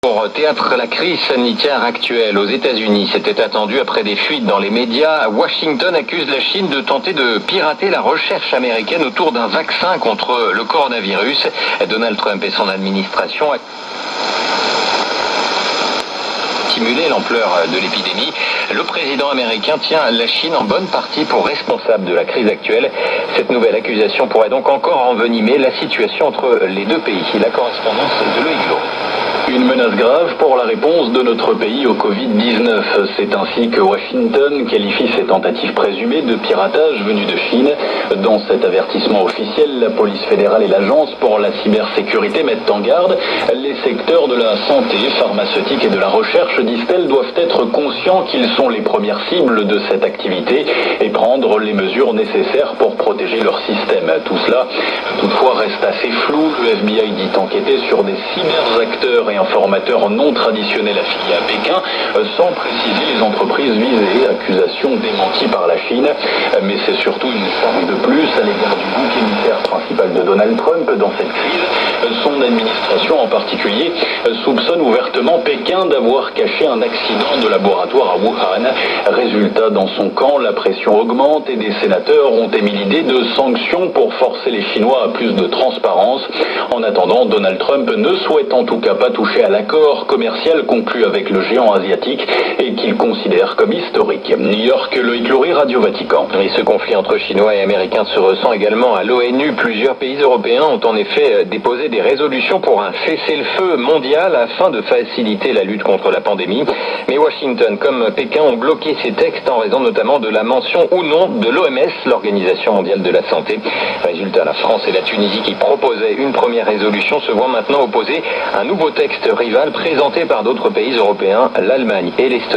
Pour théâtre la crise sanitaire actuelle aux États-Unis, c'était attendu après des fuites dans les médias. Washington accuse la Chine de tenter de pirater la recherche américaine autour d'un vaccin contre le coronavirus. Donald Trump et son administration ont simulé l'ampleur de l'épidémie. Le président américain tient la Chine en bonne partie pour responsable de la crise actuelle. Cette nouvelle accusation pourrait donc encore envenimer la situation entre les deux pays. La correspondance de Loïc Glo. Une menace grave pour la réponse de notre pays au Covid-19. C'est ainsi que Washington qualifie ces tentatives présumées de piratage venues de Chine. Dans cet avertissement officiel, la police fédérale et l'agence pour la cybersécurité mettent en garde. Les secteurs de la santé, pharmaceutique et de la recherche, disent-elles, doivent être conscients qu'ils sont les premières cibles de cette activité et prendre les mesures nécessaires pour protéger leur système. Tout cela, toutefois, reste assez flou. Le FBI dit enquêter sur des cyberacteurs et informateurs non traditionnels affiliés à Pékin, sans préciser les entreprises visées, accusation démentie par la Chine. Mais c'est surtout une charge de plus à l'égard du bouc émissaire principal de Donald Trump dans cette crise. Son administration en particulier soupçonne ouvertement Pékin d'avoir caché un accident de laboratoire à Wuhan. Résultat, dans son camp, la pression augmente et des sénateurs ont émis l'idée de sanctions pour forcer les Chinois à plus de transparence. En attendant, Donald Trump ne souhaite en tout cas pas toucher à l'accord commercial conclu avec le géant asiatique et qu'il considère comme historique. New York, Loïc Glo, Radio Vatican. Et ce conflit entre Chinois et Américains se ressent également à l'ONU. Plusieurs pays européens ont en effet déposé des résolutions pour un cessez-le-feu mondial afin de faciliter la lutte contre la pandémie. Mais Washington comme Pékin ont bloqué ces textes en raison notamment de la mention ou non de l'OMS, l'Organisation mondiale de la santé. Résultat, la France et la Tunisie qui proposaient une première résolution se voient maintenant opposer un nouveau texte rival présenté par d'autres pays européens, l'Allemagne et l'Estonie.